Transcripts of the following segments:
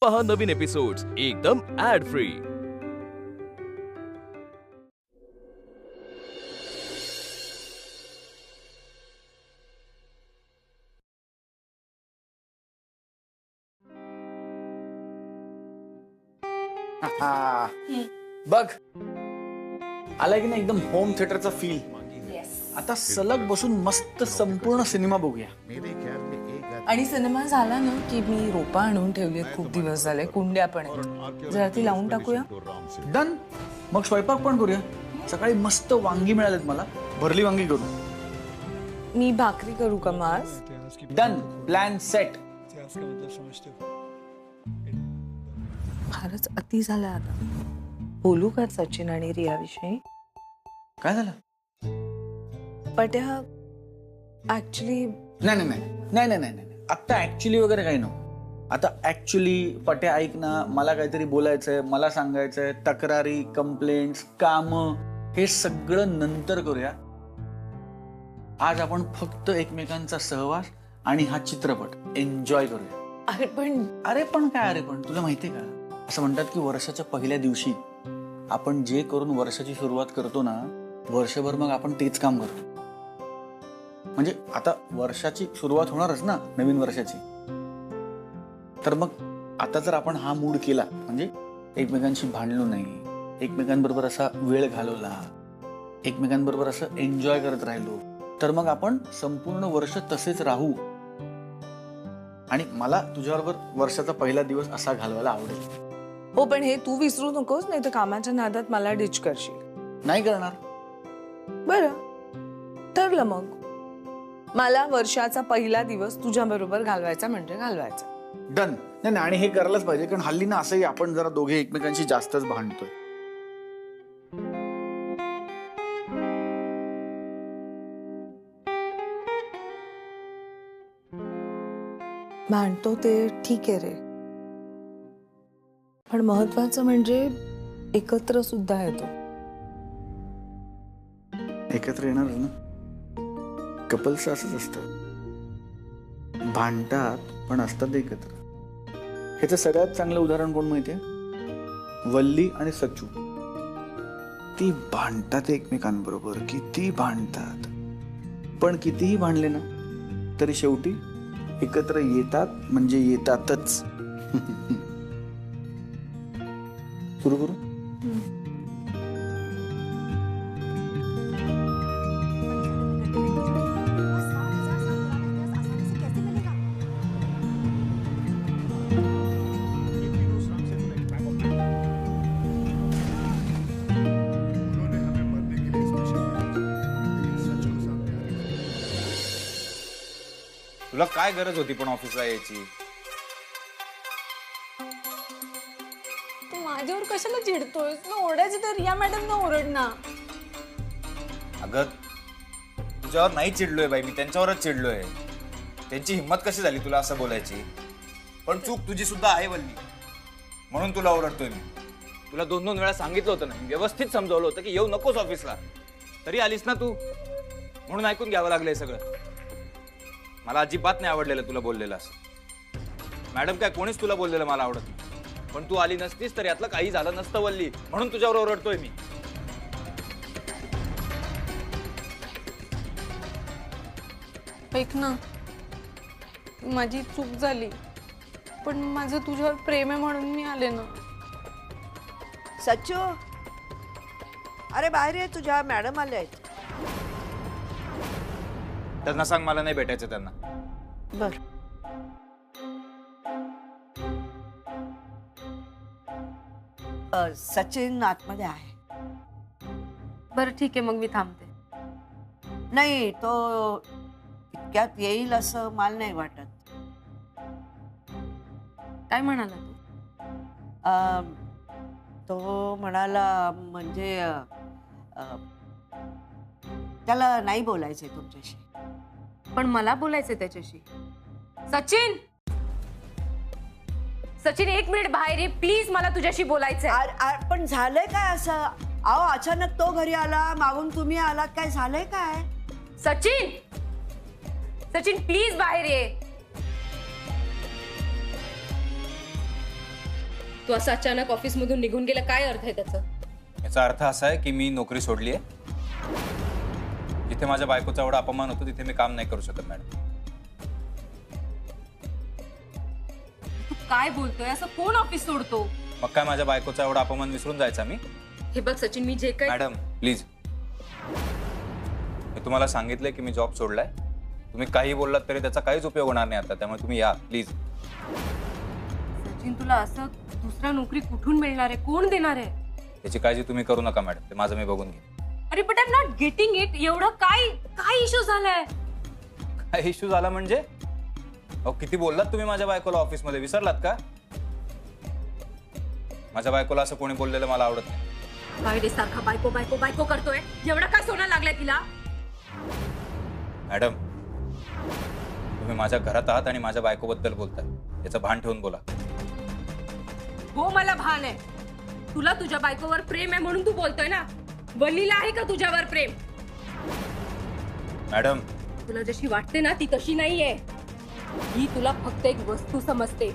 पहा नवीन एपिसोड्स एकदम add free. बघ आलाय की नाही एकदम होम थिएटरचा फील. आता सलग बसून मस्त संपूर्ण सिनेमा बघूया. आणि सिनेमा झाला ना की मी रोपा आणून ठेवलीत, खूप दिवस झाले, कुंड्या पण आहेत, जरा ती लावून टाकूया. डन. मग स्वयंपाक पण करूया. सकाळी मस्त वांगी मिळालेत मला, भरली वांगी करू. मी भाकरी करू का मग आज? डन. Plan set. फारच अति झालं आता. बोलू का सचिन आणि रिया विषयी? काय झालं? पट्या ऍक्च्युली नाही नाही नाही नाही नाही नाही नाही आता ऍक्च्युली वगैरे काही नको. आता ऍक्च्युली पट्या ऐक ना, मला काहीतरी बोलायचंय, मला सांगायचंय. तक्रारी, कंप्लेंट्स, काम हे सगळं नंतर करूया. आज आपण फक्त एकमेकांचा सहवास आणि हा चित्रपट एन्जॉय करूया. अरे पण काय, अरे पण तुला माहितीये का, असं म्हणतात की वर्षाच्या पहिल्या दिवशी आपण जे करून वर्षाची सुरुवात करतो ना, वर्षभर मग आपण तेच काम करतो. म्हणजे आता वर्षाची सुरुवात होणारच ना, नवीन वर्षाची. तर मग आता जर आपण हा मूड केला, म्हणजे एकमेकांशी भांडलो नाही, एकमेकांबरोबर असा वेळ घालवला, एकमेकांबरोबर असं एन्जॉय करत राहिलो, तर मग आपण संपूर्ण वर्ष तसेच राहू. आणि मला तुझ्याबरोबर वर्षाचा पहिला दिवस असा घालवायला आवडेल. हो, पण हे तू विसरू नकोस, नाही तर कामाच्या नादात मला डिच करशील. नाही करणार. बरं ठरलं. मग मला वर्षाचा पहिला दिवस तुझ्या बरोबर घालवायचा म्हणजे घालवायचा. डन. नाही आणि हे करायलाच पाहिजे, कारण हल्ली ना असंही आपण जरा दोघे एकमेकांशी जास्तच भांडतोय. भांडतो ते ठीक आहे रे, पण महत्वाचं म्हणजे एकत्र सुद्धा येतो. एकत्र येणार ना. कपल्स असंच असतं, भांडतात पण असतात एकत्र. ह्याचं सगळ्यात चांगलं उदाहरण कोण माहितीये? वल्ली आणि सचू. ती भांडतात एकमेकांबरोबर, किती भांडतात, पण कितीही भांडले ना तरी शेवटी एकत्र येतात, म्हणजे येतातच. सुरू करू. तुला काय गरज होती पण ऑफिसला यायची? तू माझ्यावर कशाला चिडतोयस? ना ओरडायचं तर रिया मॅडम ना ओरड ना. अगं तुझ्यावर नाही चिडलोय बाई, मी त्यांच्यावरच चिडलोय. त्यांची हिंमत कशी झाली तुला असं बोलायची? पण चूक तुझी सुद्धा आहे वल्ली, म्हणून तुला ओरडतोय मी. तुला 2-2 वेळा सांगितलं होतं ना, व्यवस्थित समजावलं होतं की येऊ नकोस ऑफिसला, तरी आलीस ना तू. म्हणून ऐकून घ्यावं लागलंय सगळं. मला अजिबात नाही आवडलेलं तुला बोललेलं असं. मॅडम काय कोणीच तुला बोललेलं मला आवडत नाही, पण तू आली नसतीस तर यातलं काही झालं नसतं वल्ली, म्हणून तुझ्यावर ओरडतोय मी. ऐक ना, माझी चूक झाली, पण माझं तुझ्यावर प्रेम आहे म्हणून मी आले ना. सच्चू, अरे बाहेर ये, तुझ्या मॅडम आल्या आहेत. त्यांना सांग मला नाही भेटायचं त्यांना. बर. सचिन आतमध्ये आहे. बरं ठीक आहे, मग मी थांबते. नाही, तो इतक्यात येईल असं मला नाही वाटत. काय म्हणाला तू? तो म्हणाला म्हणजे त्याला नाही बोलायचंय तुमच्याशी. पण मला बोलायचंय त्याच्याशी. सचिन, सचिन 1 मिनिट बाहेर ये प्लीज, मला तुझ्याशी बोलायचंय. पण झालंय काय असं? अहो अचानक तो घरी आला, मागून तुम्ही आलात, काय झालंय काय? सचिन, सचिन प्लीज बाहेर ये. तू असं अचानक ऑफिस मधून निघून गेला, काय अर्थ आहे त्याचा? याचा अर्थ असा आहे की मी नोकरी सोडली आहे. जिथे माझ्या बायकोचा एवढा अपमान होतो तिथे मी काम नाही करू शकत मॅडम. तू काय बोलतोय? असं कोण ऑफिस सोडतो? मग काय माझ्या बायकोचा एवढा अपमान विसरून जायचा मी? हे बघ सचिन, मी जे काय मॅडम प्लीज, मी तुम्हाला सांगितलंय की मी जॉब सोडलाय. तुम्ही काही बोललात तरी त्याचा काहीच उपयोग होणार नाही आता, त्यामुळे तुम्ही या प्लीज. सचिन, तुला असं दुसरा नोकरी कुठून मिळणार आहे? कोण देणार आहे? त्याची काळजी तुम्ही करू नका मॅडम, ते माझं मी बघून घेईन. अरे but I am not getting it. एवढं काय इश्यू झालाय? काय इश्यू झाला म्हणजे? अहो किती बोललात तुम्ही माझ्या बायकोला ऑफिसमध्ये, विसरलात का? माझ्या बायकोला असं कोणी बोललेलं मला आवडत नाही. काय रे सारखा बायको बायको बायको करतोय? एवढा काय सोना लागलाय तिला? मॅडम तुम्ही माझ्या घरात आहात आणि माझ्या बायकोबद्दल बोलताय, याचं भान ठेवून बोला. हो, मला भान आहे. तुला तुझ्या बायकोवर प्रेम आहे म्हणून तू बोलतोय ना. वल्लीला आहे का तुझ्यावर प्रेम? मॅडम तुला जशी वाटते ना ती तशी नाहीये. ही तुला फक्त एक वस्तू समजते.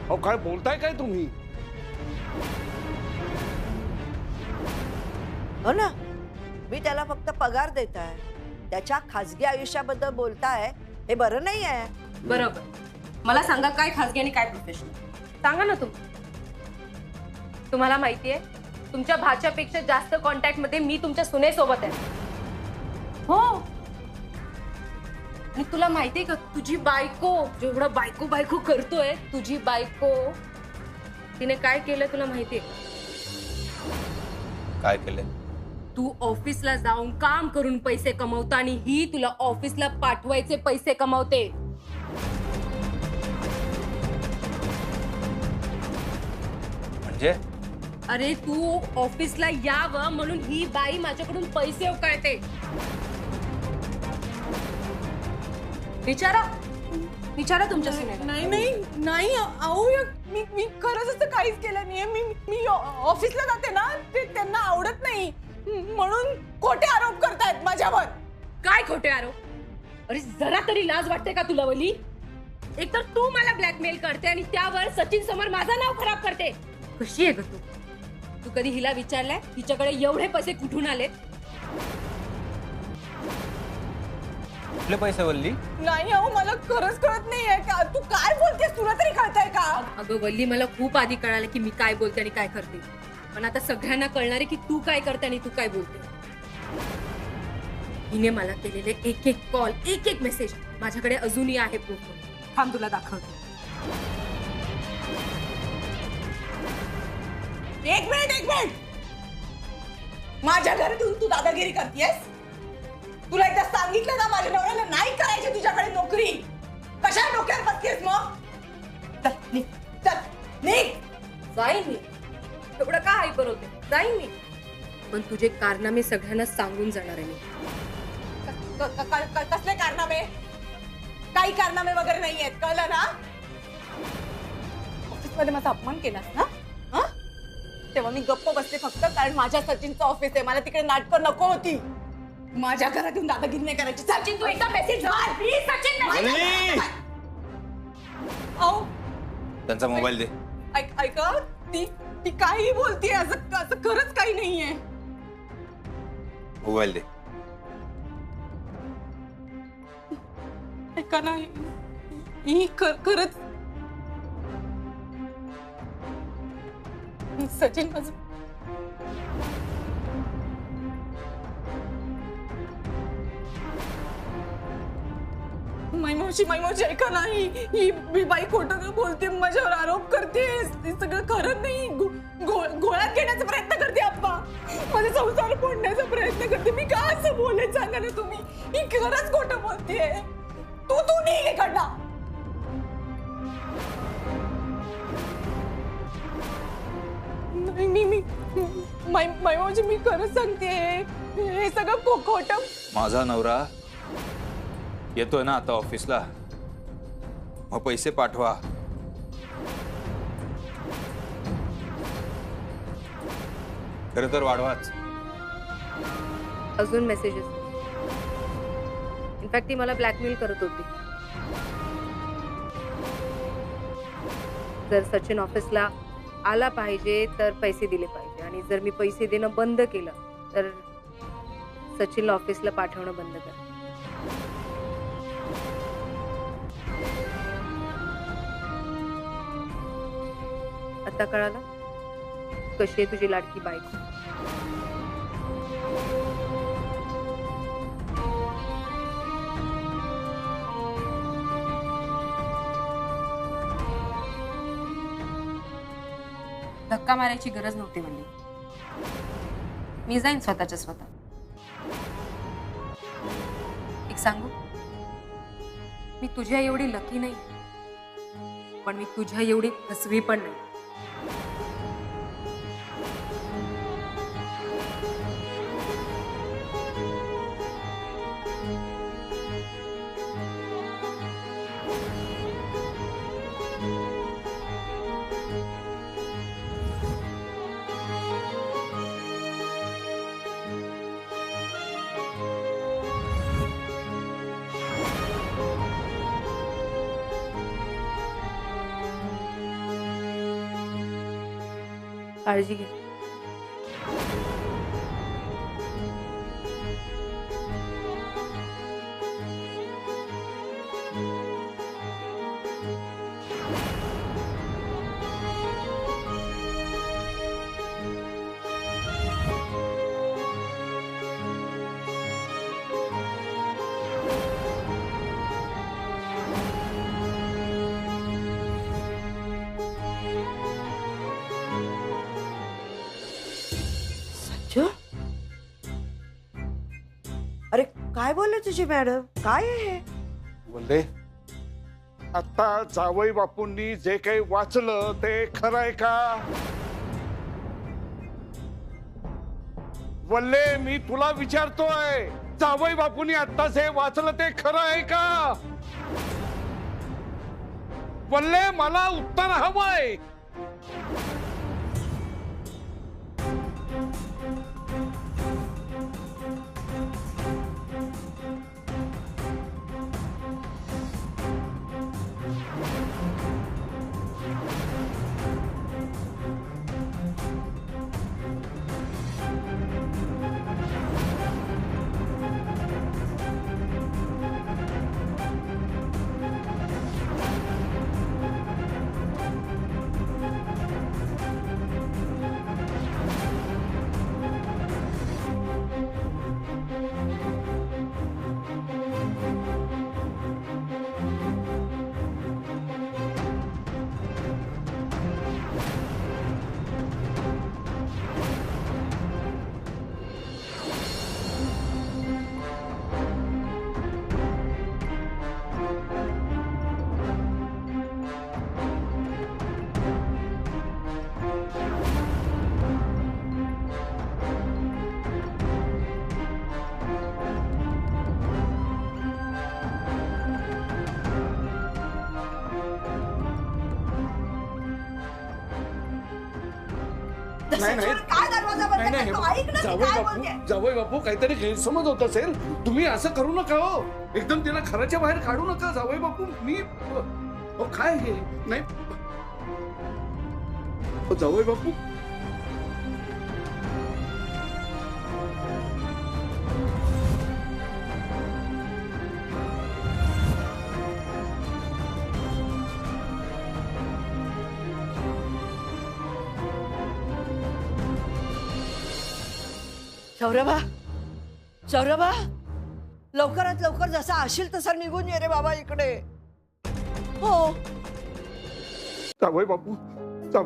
अहो काय बोलताय काय तुम्ही? हो ना, मी त्याला फक्त पगार देत आहे. त्याच्या खाजगी आयुष्याबद्दल बोलताय हे बरं नाही आहे. बरोबर. मला सांगा, काय खासगी आणि काय प्रोफेशनल? सांगा ना तुम्ही. तुम्हाला माहितीये, तुमच्या भाच्यापेक्षा जास्त कॉन्टॅक्ट मध्ये मी तुमच्या सुनेसोबत आहे. हो. आणि तुला माहितीये का, तुझी बायको जेवढं बायको बायको करतोय, तुझी बायको तिने काय केलं तुला माहितीये? काय केलंय? तू ऑफिसला जाऊन काम करून पैसे कमवतो आणि ही तुला ऑफिसला पाठवायचे पैसे कमवते. म्हणजे? अरे तू ऑफिसला यावं म्हणून ही बाई माझ्याकडून पैसे उकळते. विचारा तुमच्या सुनेला. नाही अहो, मी खरंच असं काहीच केलं नाहीये. मी ऑफिसला जाते ना, ते त्यांना आवडत नाही म्हणून खोटे आरोप करतायत माझ्यावर. काय खोटे आरोप? अरे जरा तरी लाज वाटते का तुला वली? एकतर तू मला ब्लॅकमेल करते आणि त्यावर सचिन समोर माझं नाव खराब करते. कशी आहे ग तू? तू कधी हिला विचारलंय तिच्याकडे एवढे पैसे कुठून आलेत? कुठले पैसे वल्ली? नाही अहो, मला खरंच कळत नाहीये का तू काय बोलतेस. तुला तरी कळतंय का? अगं वल्ली, मला खूप आधी कळालं की मी काय बोलते आणि काय करते. पण आता सगळ्यांना कळणार आहे की तू काय करते आणि तू काय बोलते. हिने मला केलेले एक एक कॉल, एक एक मेसेज माझ्याकडे अजूनही आहे प्रूफ. थांब तुला दाखवते. एक मिनिट. माझ्या घरात येऊन तू दादागिरी करतेस? तुला एकदा सांगितलं ना माझ्या नवऱ्याला नाही करायची तुझ्याकडे नोकरी. कशा डोक्यावर बसतेस मग? चल निघ. जाईन मी. एवढं का हायपर होते? जाईन मी. पण तुझे कारनामे सगळ्यांना सांगून जाणार आहे मी. कसले कारनामे? काही कारनामे वगैरे नाही आहेत, कळलं ना? ऑफिसमध्ये माझा अपमान केलास ना, तेव्हा मी गप्प बसते फक्त कारण माझ्या सचिनचं ऑफिस आहे. मला तिकडे नाटकं नको होती. माझ्या घरात येऊन दादागिरी नाही करायची. सचिन तू एकदा मेसेज मार प्लीज. सचिन त्यांचा मोबाईल दे. ऐका, ती काही बोलतीये. असं खरंच काही नाहीये. मोबाईल दे. ऐका ना, ही खरंच सचिन माझं. मायमोशी ऐका नाही. ही बाई खोटं बोलते, माझ्यावर आरोप करते. हे सगळं खरं नाही. गोळ्यात घेण्याचा प्रयत्न करते. अप्पा माझा संसार फोडण्याचा प्रयत्न करते. मी का असं बोलेन सांगा ना तुम्ही. ही खरंच खोटं बोलतेय. तू नाही इकडनं. मायमोशी मी खरंच सांगते, हे सगळं खोटं. माझा नवरा येतोय ना आता ऑफिसला, मग पैसे पाठवा. खरं तर वाढवाच. अजून मेसेजेस. इनफॅक्ट ती मला ब्लॅकमेल करत होती. जर सचिन ऑफिसला आला पाहिजे तर पैसे दिले पाहिजे, आणि जर मी पैसे देणं बंद केलं तर सचिनला ऑफिसला पाठवणं बंद कर. आता कळालं कशी आहे तुझी लाडकी बायको? धक्का मारायची गरज नव्हती म्हणली, मी जाईन स्वतःच्या स्वतः. एक सांगू, मी तुझ्या एवढी लकी नाही, पण मी तुझ्या एवढी फसवी पण नाही. काळजी घे. अरे काय बोलले तुझी मॅडम? काय आहे हे? बोलले आता जावई बापूंनी जे काही वाचलं ते खरं आहे का? वल्ले मी तुला विचारतोय, जावई बापूंनी आता जे वाचलं ते खरं आहे का? वल्ले मला उत्तर हवंय. काय दरवाजा बंद करतो? ऐक ना, मी काय बोलते. जावई बापू काहीतरी गैरसमज होत असेल. तुम्ही असं करू नका हो, एकदम तिला घराच्या बाहेर काढू नका. जावई बापू मी काय हे नाही जावई बापू. सौरभा, सौरभा, लवकरात लवकर जसा असेल तसा निघून ये रे बाबा इकडे. हो जावई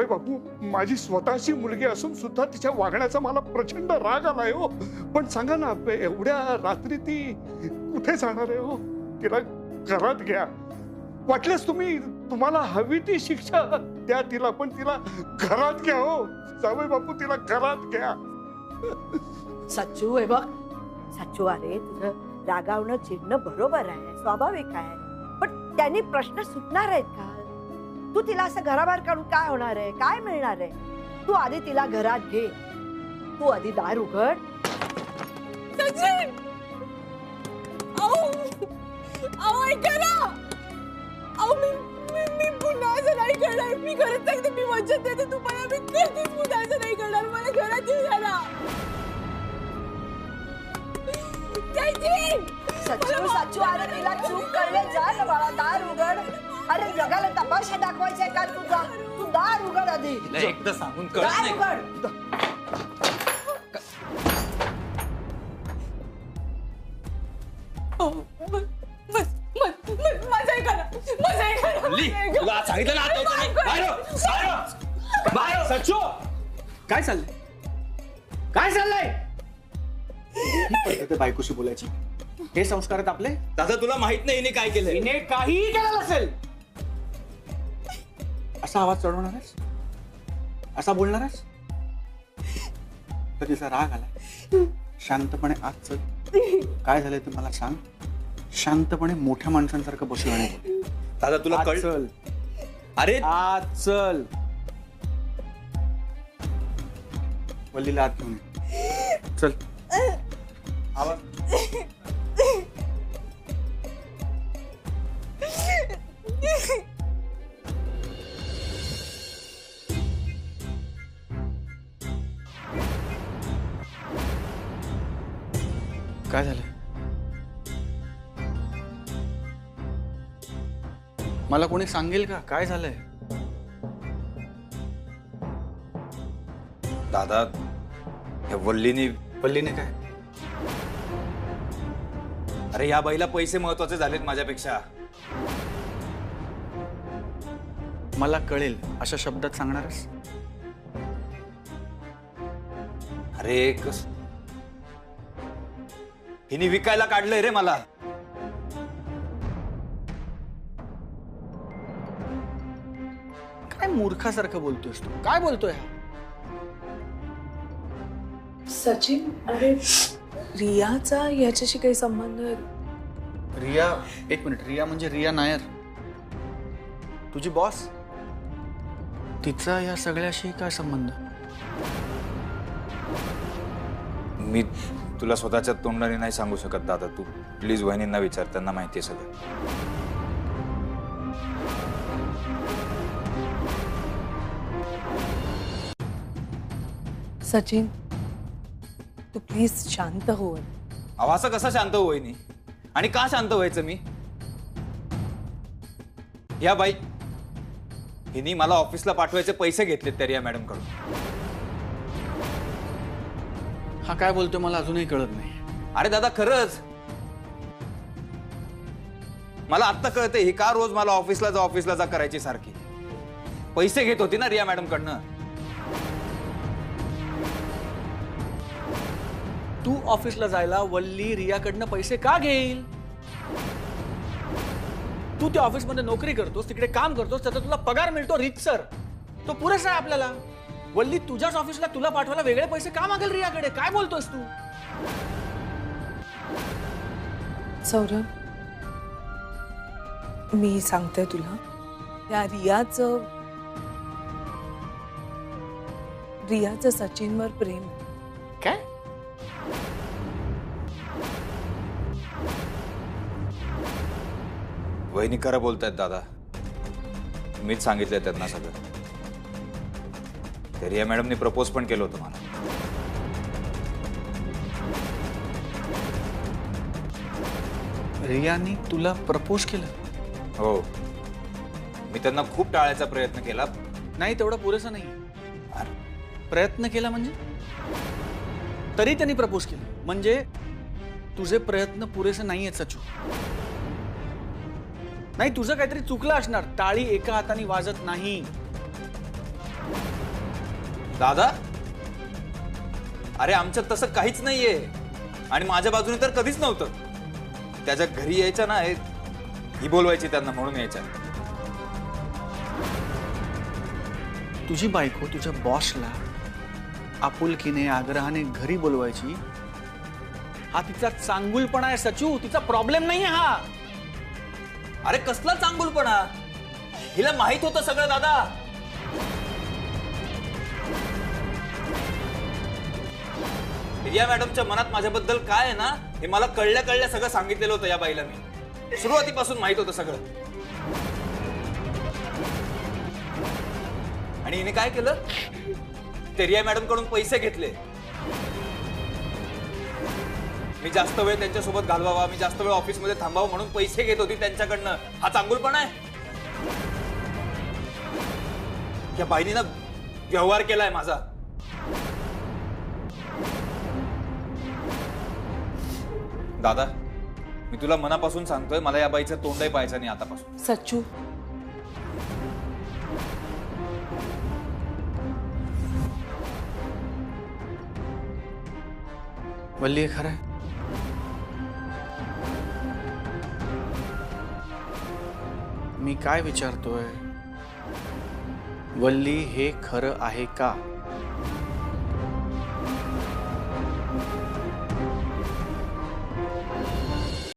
बापू माझी स्वतःची मुलगी असून सुद्धा तिच्या वागण्याचा मला प्रचंड राग आलाय हो. पण सांगा ना, एवढ्या रात्री ती कुठे जाणार आहे हो? तिला घरात घ्या. वाटल्यास तुम्हाला हवी ती शिक्षा द्या तिला, पण तिला घरात घ्या हो. जावई बापू तिला घरात घ्या. सच्चू आहे बघ, सच्चू, अरे तुझं रागावणं चिडणं बरोबर आहे, स्वाभाविक आहे, पण त्यांनी प्रश्न सुटणार आहेत का? तू तिला असं घराबाहेर काढून काय होणार आहे? काय मिळणार आहे? तू आधी तिला घरात घे. तू आधी दार उघड. सचिन, अहो ऐका ना, अहो मी पुन्हा जर आई करणार, मी खरंच सांगते, मी वचन देते तुम्हाला, मी कधीच मुलाचं नाही करणार. मला घरात येऊ द्या ना. सच्चू सच्चू अरे तिला चूक कळले, जा ना बाळा, दार उघड. अरे जगाला तमाशा दाखवायचाय का तुझा? तू दार उघड आधी. एकदा सांगून कळत दार नाही. उघड. माझं ऐका ना, माझं ऐका ना, माझं ऐका. तुला सांगितलं ना आता यायचं नाही. बाहेर हो, बाहेर हो. बाहेर हो. सच्चू काय चाललंय? काय चाललंय? ही पद्धत आहे बायकोशी बोलायची. हे संस्कार आहेत आपले. दादा तुला माहित नाही हिने काय केलंय. तिने काहीही केलं नसेल. असा आवाज चढवणारच, असा बोलणारच, तर तिचा राग आलाय. शांतपणे आज चल, काय झालंय ते मला सांग. शांतपणे मोठ्या माणसांसारखं बसून आणि बोल. दादा तुला आज कळ. चल, अरे आज चल. वल्लीला आत घेऊन ये. चल. आवाज काय झालं? मला कोणी सांगेल का काय झालंय? दादा या वल्लीने वल्लीने काय? अरे या बाईला पैसे महत्वाचे झालेत माझ्यापेक्षा. मला कळेल अशा शब्दात सांगणारच? अरे कस हिने विकायला काढलंय रे मला. काय मूर्खासारखं बोलतोयस तू? काय बोलतोय? सचिन, अरे रियाचा याच्याशी काही संबंध? रिया, एक मिनिट. रिया म्हणजे रिया नायर, तुझी बॉस. तिचा या सगळ्याशी काय संबंध? मी तुला स्वतःच्या तोंडाने नाही सांगू शकत दादा. तू प्लीज वहिनींना विचार, त्यांना माहिती आहे सगळं. सचिन, तू प्लीज शांत हो. अहो असं कसं शांत हो वहिनी? आणि का शांत व्हायचं मी? या बाई हिनी मला ऑफिसला पाठवायचे पैसे घेतलेत त्या रिया मॅडम कडून. हा काय बोलतोय मला अजूनही कळत नाही. अरे दादा खरंच मला आत्ता कळते ही का रोज मला ऑफिसला जा करायची सारखी. पैसे घेत होती ना रिया मॅडम कडनं. तू ऑफिसला जायला वल्ली रियाकडनं पैसे का घेईल? तू त्या ऑफिसमध्ये नोकरी करतोस, तिकडे काम करतोस, त्याचा तुला पगार मिळतो रीतसर. तो पुरेसा आहे आपल्याला. वल्ली तुझ्याच ऑफिसला तुला पाठवायला वेगळे पैसे का मागेल रियाकडे? काय बोलतोस तू? सौरभ, मी सांगते तुला, त्या रियाचं सचिनवर प्रेम. काय? वहिनी खरं बोलतायत दादा. मीच सांगितलंय त्यांना सगळं. त्या रिया मॅडमनी प्रपोज पण केलं होतं मला. रियानी तुला प्रपोज केलं? हो, मी त्यांना खूप टाळायचा प्रयत्न केला. नाही, तेवढं पुरेसं नाही. प्रयत्न केला म्हणजे? तरी त्यांनी प्रपोज केलं म्हणजे तुझे प्रयत्न पुरेसे नाहीयेत सचू. नाही, तुझं काहीतरी चुकलं असणार. टाळी एका हाताने वाजत नाही. दादा अरे आमच्यात तसं काहीच नाहीये. आणि माझ्या बाजूने तर कधीच नव्हतं. त्याच्या घरी यायच्या ना, ही बोलवायची त्यांना म्हणून यायच्या. तुझी बायको तुझ्या बॉसला आपुलकीने आग्रहाने घरी बोलवायची, हा तिचा चांगुलपणा आहे सचू. तिचा प्रॉब्लेम नाही हा. अरे कसला चांगुलपणा? हिला माहित होतं सगळं दादा. रिया मॅडमच्या मनात माझ्याबद्दल काय आहे ना, हे मला कळल्या सगळं सांगितलेलं होतं या बाईला मी. सुरुवातीपासून माहित होतं सगळं. आणि हिने काय केलं? तेरिया मॅडम कडून पैसे घेतले. मी जास्त वेळ त्यांच्यासोबत घालवावा, मी जास्त वेळ ऑफिसमध्ये थांबावं म्हणून पैसे घेत होती त्यांच्याकडनं. हा चांगुलपणा आहे? या बाईनीनं व्यवहार केलाय माझा. दादा, मी तुला मनापासून सांगतोय, मला या बाईचं तोंडही पाहायचं नाही आतापासून. सच्चू, वल्ली हे खरं आहे? मी काय विचारतोय, वल्ली हे खरं आहे का?